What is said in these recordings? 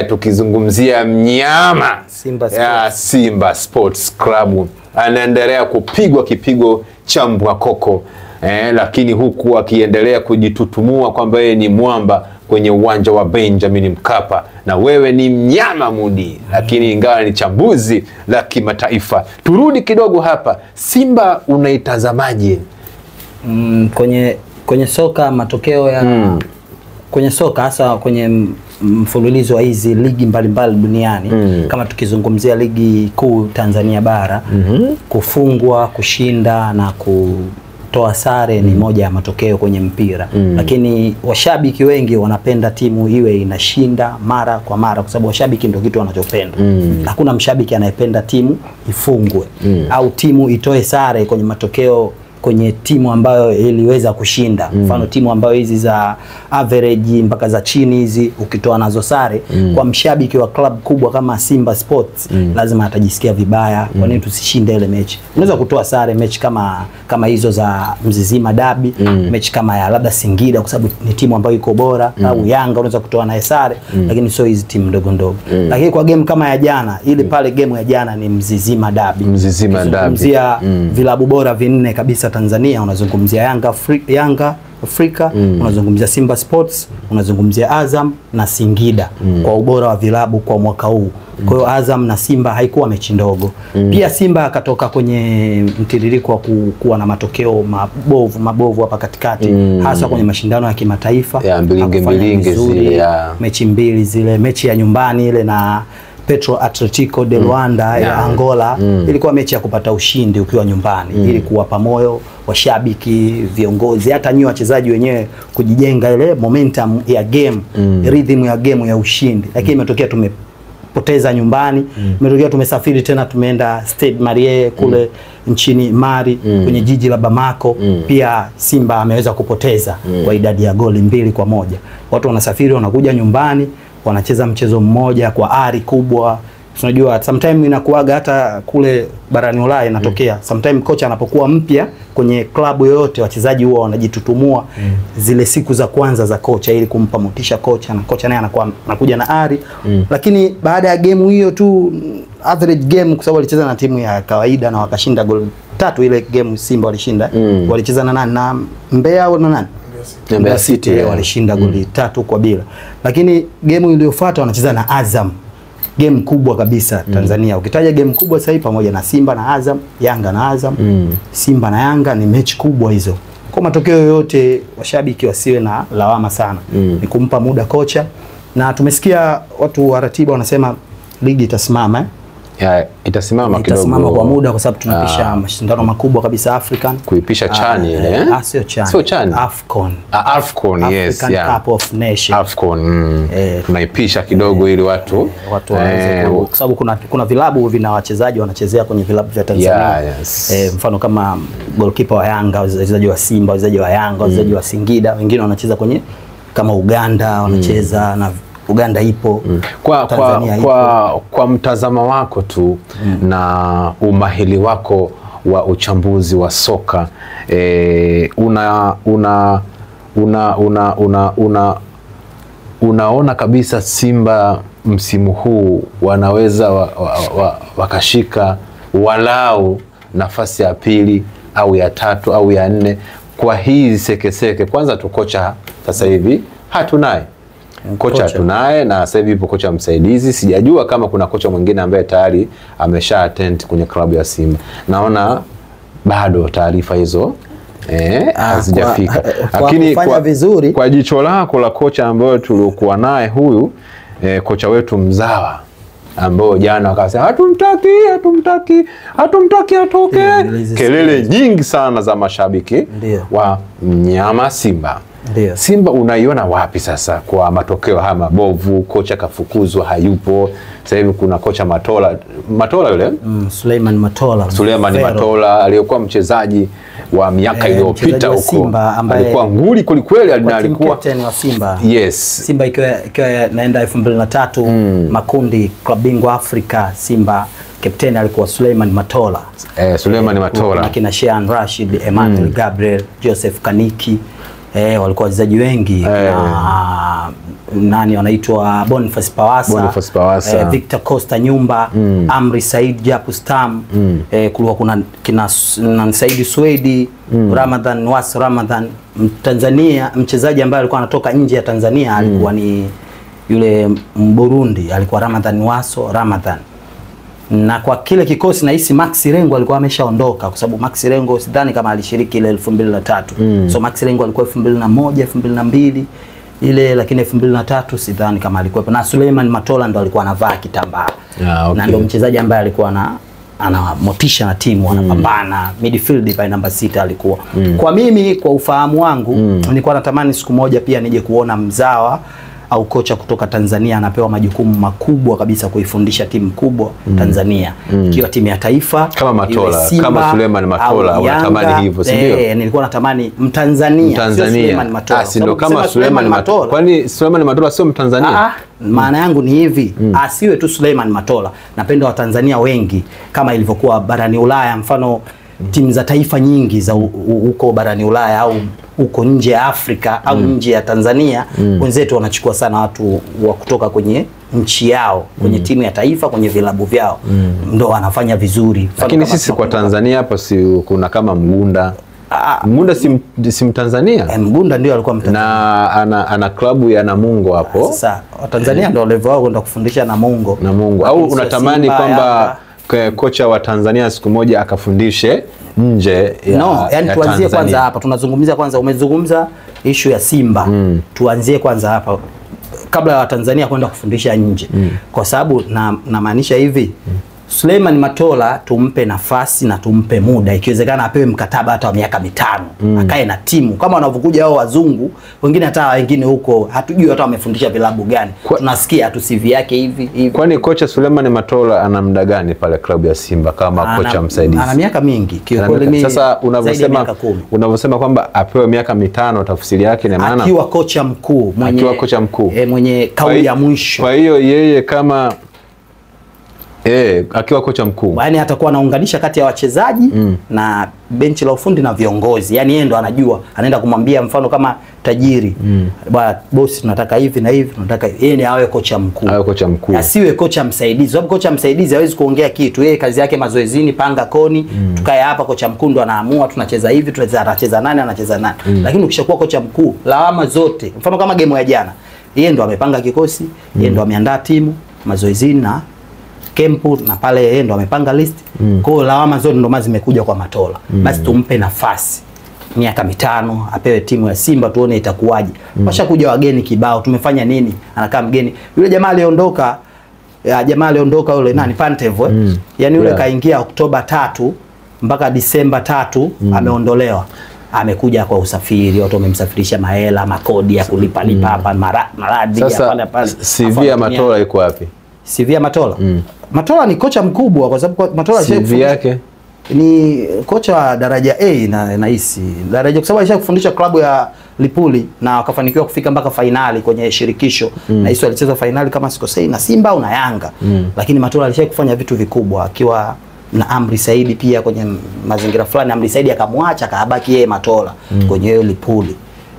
tukizungumzia mnyama Simba Sports Club anaendelea kupigwa kipigo cha mbwa koko, lakini huku akiendelea kujitutumua kwamba yeye ni mwamba kwenye uwanja wa Benjamin Mkapa, na wewe ni mnyama Mudi, lakini ingawa ni chambuzi la kimataifa. Turudi kidogo hapa, Simba unaitazamaje? Kwenye soka matokeo ya kwenye soka hasa kwenye mfululizo wa hizi ligi mbalimbali duniani, kama tukizungumzia ligi kuu Tanzania bara, kufungwa, kushinda na kutoa sare ni moja ya matokeo kwenye mpira. Lakini washabiki wengi wanapenda timu iwe inashinda mara kwa mara, kwa sababu washabiki ndio kitu wanachopenda. Hakuna mshabiki anayependa timu ifungwe au timu itoe sare kwenye matokeo kwenye timu ambayo iliweza kushinda. Mfano timu ambayo hizi za average mpaka za chini hizi ukitoa nazo sare, kwa mshabiki wa club kubwa kama Simba Sports lazima atajisikia vibaya. Kwa nini tusishinde ile mechi? Unaweza kutoa sare mechi kama hizo za Mzizima Derby, mechi kama ya labda Singida kwa sababu ni timu ambayo iko bora, au Yanga unaweza kutoa naye sare, lakini sio hizi timu ndogo ndogo. Lakini kwa game kama ya jana, ile pale game ya jana ni Mzizima Derby. Unazungumzia vilabu bora vinne kabisa Tanzania, unazungumzia Yanga Afrika, unazungumzia Simba Sports, unazungumzia Azam na Singida kwa ubora wa vilabu kwa mwaka huu. Kwa hiyo Azam na Simba haikuwa mechi ndogo. Pia Simba akatoka kwenye mtiririko wa kuwa na matokeo mabovu hapa katikati, hasa kwenye mashindano ya kimataifa. Mbilinge zile mechi mbili zile, mechi ya nyumbani ile na Petro Atletico de Luanda ya Angola, ilikuwa mechi ya kupata ushindi ukiwa nyumbani, ili kuwapa moyo washabiki, viongozi, hata nyinyi wachezaji wenyewe kujijenga ile momentum ya game, rhythm ya game ya ushindi. Lakini imetokea tumepoteza nyumbani, imetokea tumesafiri tena tumeenda Stade Marie kule nchini Mali, kwenye jiji la Bamako. Pia Simba ameweza kupoteza kwa idadi ya goli 2-1. Watu wanasafiri wanakuja nyumbani, wanacheza mchezo mmoja kwa ari kubwa. Tunajua sometimes inakuaga hata kule barani Ulaya inatokea. Sometimes kocha anapokuwa mpya kwenye klabu yoyote, wachezaji huwa wanajitutumua zile siku za kwanza za kocha ili kumpa motisha kocha, na kocha naye anakuja na ari. Lakini baada ya game hiyo tu, average game, kwa sababu walicheza na timu ya kawaida na wakashinda goli 3 ile game Simba walishinda. Walicheza na nani? Na Mbeya au na nani? Mbeya City walishinda goli 3-0. Lakini game iliyofuata wanacheza na Azam, game kubwa kabisa Tanzania. Ukitaja game kubwa sasa hivi pamoja na Simba na Azam, Yanga na Azam, Simba na Yanga ni mechi kubwa hizo. Kwa matokeo yote washabiki wasiwe na lawama sana. Ni kumpa muda kocha, na tumesikia watu wa ratiba wanasema ligi itasimama. Itasimama kidogo. Itasimama kwa muda kwa sababu tunapisha mashindano makubwa kabisa African. Kuipisha chani ile. Sio chani. AFCON. AFCON, yes, African Cup of Nations. AFCON. Tunaipisha kidogo ili watu kwa sababu kuna vilabu vina wachezaji wanachezea kwenye vilabu vya Tanzania. Mfano kama goalkeeper wa Yanga, wachezaji wa Simba, wachezaji wa Yanga, wachezaji wa Singida, wengine wanacheza kwenye kama Uganda wanacheza na Uganda ipo, kwa mtazamo wako tu na umahili wako wa uchambuzi wa soka, unaona kabisa Simba msimu huu wanaweza wakashika walau nafasi ya pili au ya 3 au ya 4 kwa hii sekeseke? Kwanza tu kocha sasa hivi hatunaye. Kocha tunaye, na sasa hivi ipo kocha msaidizi. Sijajua kama kuna kocha mwingine ambaye tayari amesha attend kwenye klabu ya Simba. Naona bado taarifa hizo hazijafika. Lakini kwa jicho lako la kocha ambaye tuliokuwa naye huyu, kocha wetu mzawa ambao jana wakasema hatumtaki atoke, kelele nyingi sana za mashabiki wa mnyama Simba. Simba unaiona wapi sasa kwa matokeo haya mabovu? Kocha kafukuzwa, hayupo. Sasa hivi kuna kocha Matola yule Suleiman Matola aliyokuwa mchezaji wa miaka iliyopita huko, alikuwa nguli kweli, alikuwa captain wa Simba. Yes, Simba ikiwa naenda 2003 makundi klabu bingwa Afrika, Simba captain alikuwa Suleiman Matola. Matola na kina Shehan Rashid, Emmanuel Gabriel, Joseph Kaniki. Walikuwa wachezaji wengi na nani wanaitwa Boniface Pawasa, Victor Costa Nyumba, Amri Said Japustam, kulikuwa kuna kina Said Swedi, Ramadhan Was Ramadhan. Tanzania mchezaji ambaye alikuwa anatoka nje ya Tanzania alikuwa ni yule Burundi, alikuwa Ramadhan Waso Ramadhan. Na kwa kile kikosi nahisi Max Rengo alikuwa ameshaondoka, kwa sababu Max Rengo sidhani kama alishiriki ile 2003. So Max Rengo alikuwa 2001, 2002 ile, lakini 2003 sidhani kama alikuwa. Na Suleiman Matola ndo alikuwa anavaa kitambaa. Okay. Na ndo mchezaji ambaye alikuwa ana motisha na timu, anapambana midfield by namba 6 alikuwa. Kwa mimi, kwa ufahamu wangu, nilikuwa natamani siku moja pia nije kuona mzawa au kocha kutoka Tanzania anapewa majukumu makubwa kabisa kuifundisha timu kubwa Tanzania. Ikiwa timu ya taifa kama Matola, Simba, kama Suleiman Matola, unatamani hivyo, si ndio? Nilikuwa natamani Mtanzania, sio Suleiman Matola. Ndio kama Suleiman Matola. Kwani Suleiman Matola sio Mtanzania? Maana yangu ni hivi, asiwe tu Suleiman Matola. Napenda Watanzania wengi kama ilivyokuwa barani Ulaya, mfano timu za taifa nyingi za huko barani Ulaya au huko nje ya Afrika au nje ya Tanzania, wenzetu wanachukua sana watu wa kutoka kwenye nchi yao, kwenye timu ya taifa, kwenye vilabu vyao, ndo wanafanya vizuri. Lakini sisi kwa Tanzania hapa si kuna kama Mgunda. Mgunda si Mtanzania? Mgunda ndio alikuwa Mtanzania. Na ana klabu ya Namungo hapo. Sasa Watanzania ndio level wao kwenda kufundisha Namungo. Au unatamani kwamba kocha wa Tanzania siku moja akafundishe nje ya yani tuanzie kwanza hapa. Tunazungumzia kwanza, umezungumza issue ya Simba. Tuanzie kwanza hapa kabla ya Tanzania kwenda kufundisha nje. Kwa sababu na maanisha hivi, Suleiman Matola tumpe nafasi na tumpe muda, ikiwezekana apewe mkataba hata wa miaka 5, akae na timu kama wanavyokuja hao wazungu wengine, hata wengine huko hatujui hata wamefundisha vilabu gani. Tunasikia tu CV yake hivi. Kwani kocha Suleiman Matola ana muda gani pale klabu ya Simba kama kocha msaidizi? Ana miaka mingi. Sasa unavyosema kwamba apewe miaka 5, tafsiri yake ni maana akiwa kocha mkuu, mwenye kauli ya mwisho. Kwa hiyo yeye kama akiwa kocha mkuu, yaani atakuwa anaunganisha kati ya wachezaji na benchi la ufundi na viongozi. Yaani yeye ndo anajua, anaenda kumwambia mfano kama tajiri, bwana bosi tunataka hivi na hivi, tunataka yeye ni awe kocha mkuu. Awe kocha mkuu. Asiwe kocha msaidizi. Sababu kocha msaidizi hawezi kuongea kitu. Yeye kazi yake mazoezini, panga koni, tukae hapa. Kocha mkuu ndo anaamua tunacheza hivi, tunacheza nani, anacheza nani. Lakini ukishakuwa kocha mkuu, lawama zote. Mfano kama game ya jana, yeye ndo amepanga kikosi, yeye ndo ameandaa timu mazoezini na kempu, na pale yeye ndo amepanga list. Kwa hiyo lawama zote ndo mazi zimekuja kwa Matola. Basi tumpe nafasi miaka 5, apewe timu ya Simba tuone itakuwaje. Washakuja wageni kibao, tumefanya nini? Anakaa mgeni. Yule jamaa aliondoka yule nani, Pantev, yani yule kaingia Oktoba 3 mpaka Disemba 3 ameondolewa. Amekuja kwa usafiri, watu wamemsafirisha mahela, makodi ya kulipa hapa, maradhi hapa pale. CV ya Matola iko wapi? CV ya Matola? Matola ni kocha mkubwa, kwa sababu Matola CV yake ni kocha wa daraja A na hisi daraja, kwa sababu alishakufundisha klabu ya Lipuli na wakafanikiwa kufika mpaka finali kwenye shirikisho. Na hisi alicheza finali kama sikosei na Simba au na Yanga. Lakini Matola alishakufanya vitu vikubwa akiwa na Amri Saidi pia kwenye mazingira fulani. Amri Saidi akamwacha, akabaki yeye Matola kwenye hiyo Lipuli,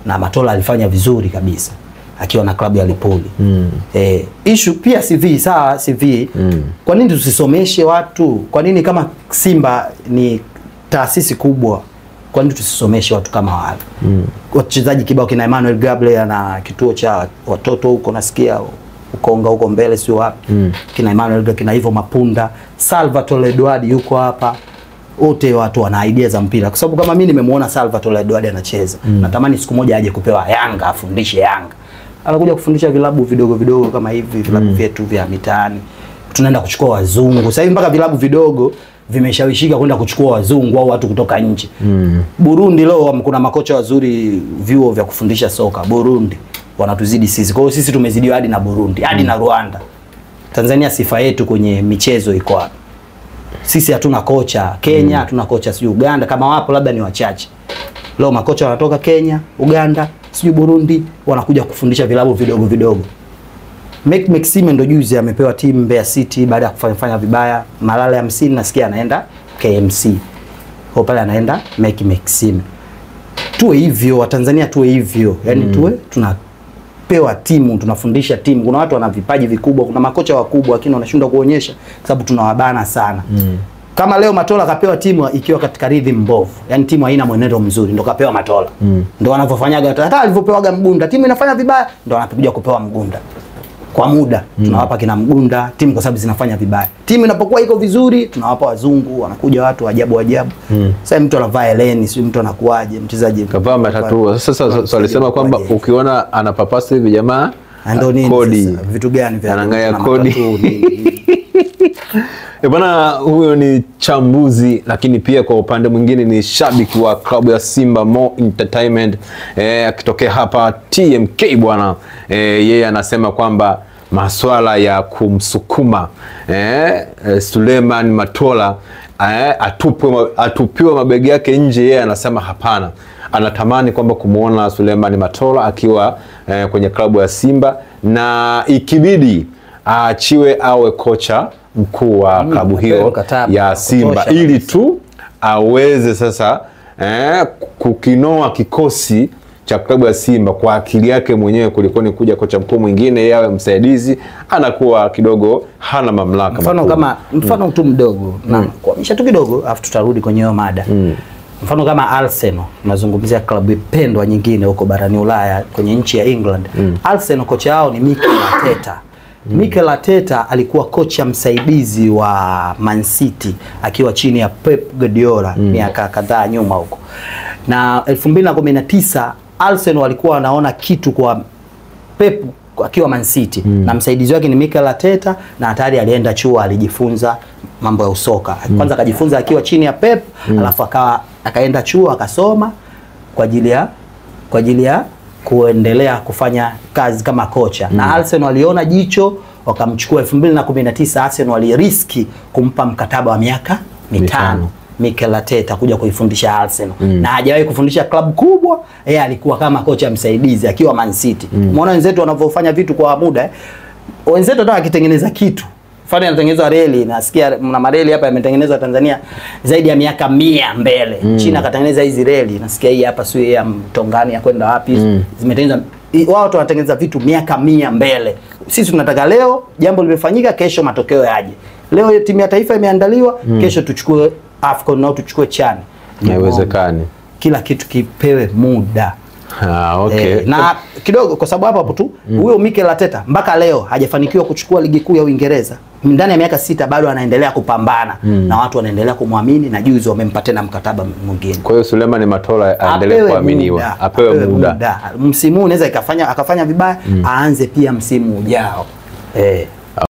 na Matola alifanya vizuri kabisa akiwa na klabu ya Lipuli. Issue pia CV, sawa CV. Kwa nini tusisomeshe watu? Kwa nini kama Simba ni taasisi kubwa, kwa nini tusisomeshe watu kama wale? Wachezaji kibao kina Emmanuel Gabriel na kituo cha watoto huko, nasikia Ukonga huko mbele sio wapi. Kina Emmanuel Gabriel, kina hivyo Mapunda, Salvatore Edward yuko hapa. Wote watu wana idea za mpira, kwa sababu kama mimi nimemuona Salvatore Edward anacheza, natamani siku moja aje kupewa Yanga, afundishe Yanga. Anakuja kufundisha vilabu vidogo kama hivi, vilabu vyetu vya mitaani. Tunaenda kuchukua wazungu. Sasa hivi mpaka vilabu vidogo vimeshawishika kwenda kuchukua wazungu au watu kutoka nje. Burundi leo kuna makocha wazuri, vyuo vya kufundisha soka Burundi wanatuzidi sisi. Kwa hiyo sisi tumezidiwa hadi na Burundi, hadi na Rwanda. Tanzania sifa yetu kwenye michezo iko wapi? Sisi hatuna kocha. Kenya hatuna kocha, sio Uganda kama wapo labda ni wachache. Leo makocha wanatoka Kenya, Uganda, sio Burundi, wanakuja kufundisha vilabu vidogo. Maxime ndo juzi amepewa timu Mbeya City baada ya kufanya vibaya. Malala ya 50 nasikia anaenda KMC. Kwa pale anaenda Maxime. Tuwe hivyo, Watanzania tuwe hivyo. Yaani tuwe tunapewa timu, tunafundisha timu. Kuna watu wana vipaji vikubwa, kuna makocha wakubwa lakini wanashindwa kuonyesha kwa sababu tunawabana sana. Kama leo Matola kapewa timu ikiwa katika rhythm mbovu, yani timu haina mwenendo mzuri, ndo kapewa Matola. Ndo wanavyofanyaga hata alivyopewaga Mgunda, timu inafanya vibaya ndo wanakuja kupewa Mgunda. Kwa muda tunawapa kina Mgunda timu kwa sababu zinafanya vibaya. Timu inapokuwa iko vizuri tunawapa wazungu, wanakuja watu ajabu. Sasa mtu anavaa Eleni, sio mtu anakuaje mchezaji kavaa matatu. Sasa alisema kwamba ukiona anapapasa hivi jamaa ndio nini kodi. Vitu gani vya anangaya kodi? Bwana, huyo ni chambuzi, lakini pia kwa upande mwingine ni shabiki wa klabu ya Simba Mo Entertainment akitokea hapa TMK bwana. Yeye anasema kwamba masuala ya kumsukuma Suleiman Matola atupiwe mabegi yake nje, yeye anasema hapana. Anatamani kwamba kumuona Suleiman Matola akiwa kwenye klabu ya Simba, na ikibidi aachiwe awe kocha mkuu wa klabu hiyo ya Simba ili tu aweze sasa kukinoa kikosi cha klabu ya Simba kwa akili yake mwenyewe, kuliko ni kuja kocha mkuu mwingine yawe msaidizi, anakuwa kidogo hana mamlaka. Mfano kama mfano tu mdogo na kuhamisha tu kidogo afu tutarudi kwenye hiyo mada. Mfano kama Arsenal, tunazungumzia klabu pendwa nyingine huko barani Ulaya kwenye nchi ya England. Arsenal kocha wao ni Mikel Arteta. Mikel Arteta alikuwa kocha msaidizi wa Man City akiwa chini ya Pep Guardiola miaka kadhaa nyuma huko. Na 2019 Arsenal walikuwa wanaona kitu kwa Pep akiwa Man City na msaidizi wake ni Mikel Arteta, na tayari alienda chuo, alijifunza mambo ya usoka. Kwanza akajifunza akiwa chini ya Pep, alafu akaenda chuo akasoma kwa ajili ya kuendelea kufanya kazi kama kocha. Na Arsenal waliona jicho, wakamchukua 2019. Arsenal waliriski kumpa mkataba wa miaka 5 Mikel Arteta kuja kuifundisha Arsenal. Na hajawahi kufundisha klabu kubwa, yeye alikuwa kama kocha msaidizi akiwa Man City. Umeona wenzetu wanavyofanya vitu kwa muda. Wenzetu hata wakitengeneza kitu, mfano anatengeneza reli, nasikia mna mareli hapa yametengenezwa Tanzania zaidi ya miaka 100 mbele. China katengeneza hizi reli, nasikia hii hapa sio ya Mtongani ya kwenda wapi, zimetengenezwa. Wao watu wanatengeneza vitu miaka 100 mbele. Sisi tunataka leo jambo limefanyika, kesho matokeo yaje. Leo timu ya taifa imeandaliwa, kesho tuchukue AFCON na tuchukue CHAN. Haiwezekani. Kila kitu kipewe muda. Okay. Na kidogo kwa sababu hapo tu huyo Mikel Arteta mpaka leo hajafanikiwa kuchukua ligi kuu ya Uingereza. Ndani ya miaka 6 bado anaendelea kupambana na watu wanaendelea kumwamini, na juzi wamempa tena mkataba mwingine. Kwa hiyo Suleiman Matola aendelee kuaminiwa, apewe muda. Msimu unaweza akafanya vibaya, aanze pia msimu ujao.